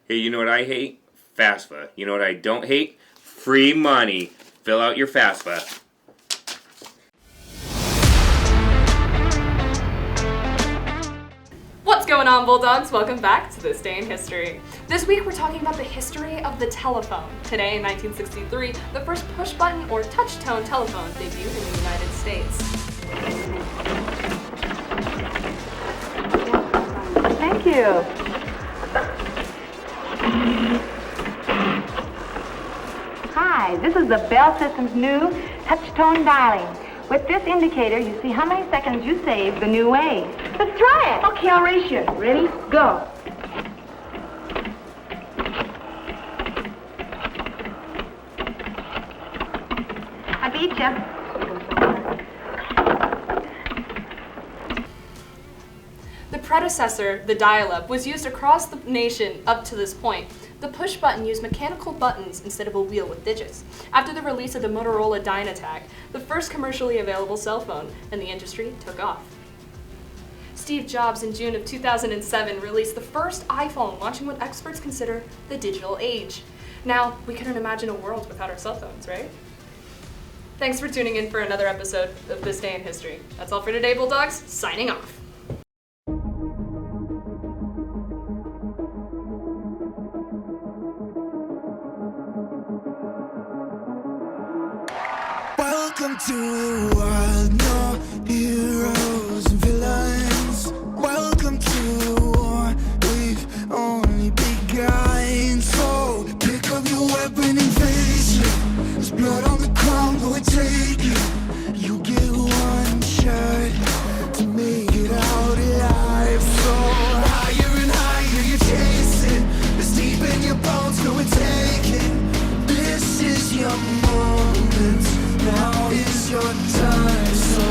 Hey, you know what I hate? FAFSA. You know what I don't hate? Free money. Fill out your FAFSA. What's going on, Bulldogs? Welcome back to This Day in History. This week we're talking about the history of the telephone. Today, in 1963, the first push-button or touch-tone telephone debuted in the United States. Thank you. Hi, this is the Bell System's new touch-tone dialing. With this indicator, you see how many seconds you saved the new way. Let's try it. Okay, I'll race you. Ready? Go. I beat you. The predecessor, the dial-up, was used across the nation up to this point. The push button used mechanical buttons instead of a wheel with digits. After the release of the Motorola Dynatac, the first commercially available cell phone, and the industry took off. Steve Jobs in June of 2007 released the first iPhone, launching what experts consider the digital age. Now, we couldn't imagine a world without our cell phones, right? Thanks for tuning in for another episode of This Day in History. That's all for today, Bulldogs. Signing off. Welcome to the world, no heroes and villains. Welcome to the war, we've only begun. So pick up your weapon and face it. There's blood on the ground, go and take it. You get one shot to make it out alive. So higher and higher you chase it. It's deep in your bones, go and take it. This is your moment. Now is your time, so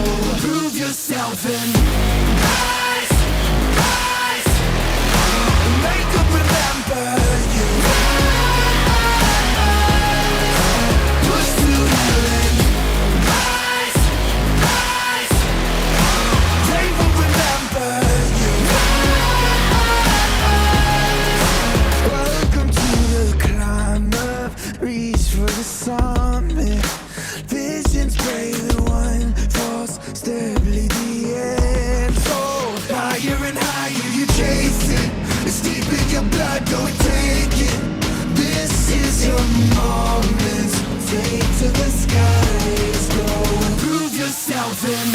prove yourself and rise, rise. Make them remember you. Push to heaven. Rise, rise. They will remember you. Welcome to the climb up. Reach for the summit. Visions brave, the one false step lead the end. So higher and higher you chase it. It's deep in your blood, go and take it. This is your moment. Take to the skies, go and prove yourself and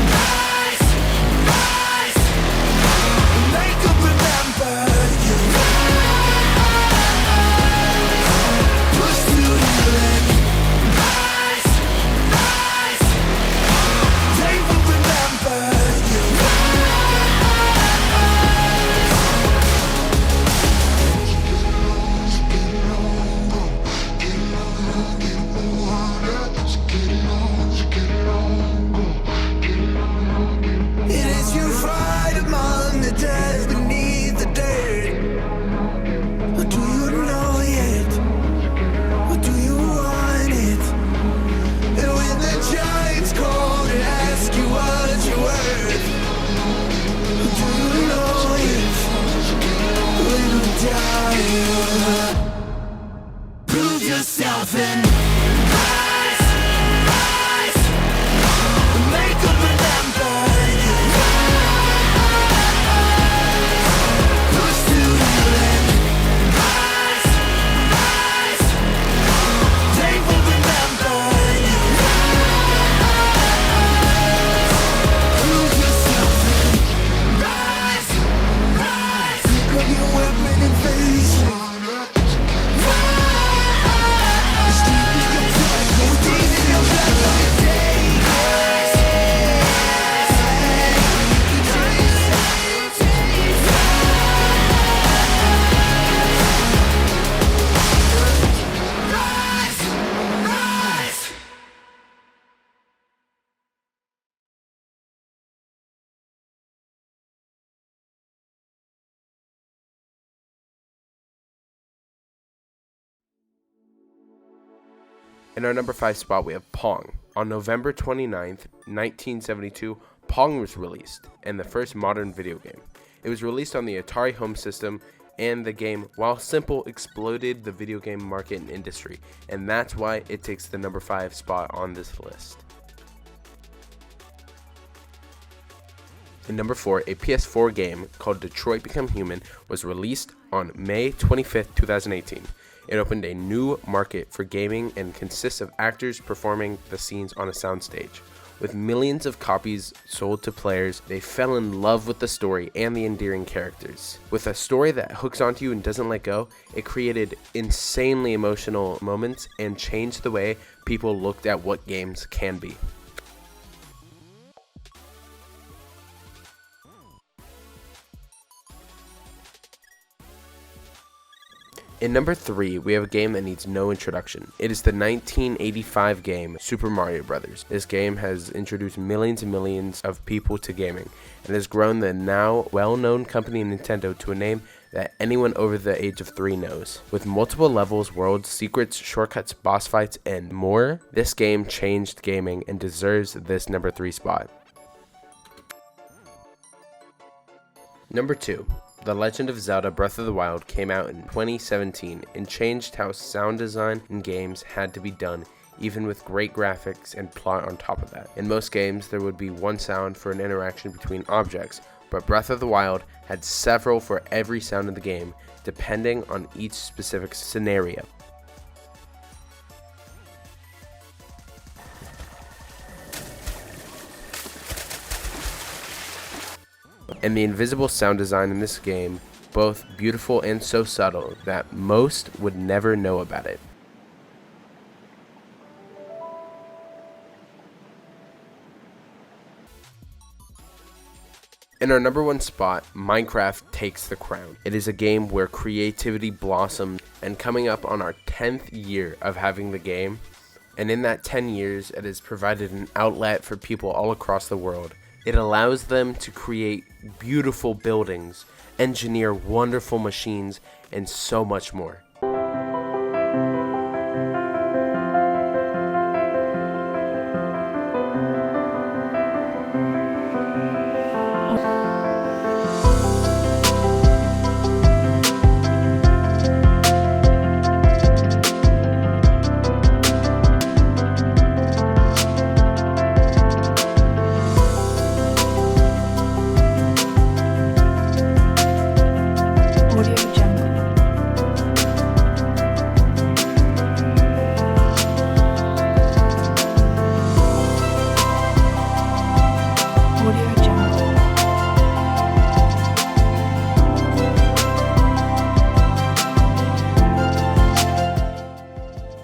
rise, rise. Make them remember you. Push to heaven. Prove yourself and rise, rise. Make them remember you. Push to heaven. Rise, rise. They will remember you. Prove yourself and rise, rise. Pick up your weapon and face it. In our number 5 spot, we have Pong. On November 29th, 1972, Pong was released, and the first modern video game. It was released on the Atari Home System and the game, while simple, exploded the video game market and industry, and that's why it takes the number 5 spot on this list. In number 4, a PS4 game called Detroit Become Human was released on May 25th, 2018. It opened a new market for gaming and consists of actors performing the scenes on a soundstage. With millions of copies sold to players, they fell in love with the story and the endearing characters. With a story that hooks onto you and doesn't let go, it created insanely emotional moments and changed the way people looked at what games can be. In number 3, we have a game that needs no introduction. It is the 1985 game Super Mario Bros. This game has introduced millions and millions of people to gaming and has grown the now well-known company Nintendo to a name that anyone over the age of 3 knows. With multiple levels, worlds, secrets, shortcuts, boss fights, and more, this game changed gaming and deserves this number 3 spot. Number 2. The Legend of Zelda Breath of the Wild came out in 2017 and changed how sound design in games had to be done, even with great graphics and plot on top of that. In most games, there would be one sound for an interaction between objects, but Breath of the Wild had several for every sound in the game, depending on each specific scenario. And the invisible sound design in this game, both beautiful and so subtle that most would never know about it. In our number 1 spot, Minecraft takes the crown. It is a game where creativity blossomed, and coming up on our 10th year of having the game, and in that 10 years it has provided an outlet for people all across the world. It allows them to create beautiful buildings, engineer wonderful machines, and so much more.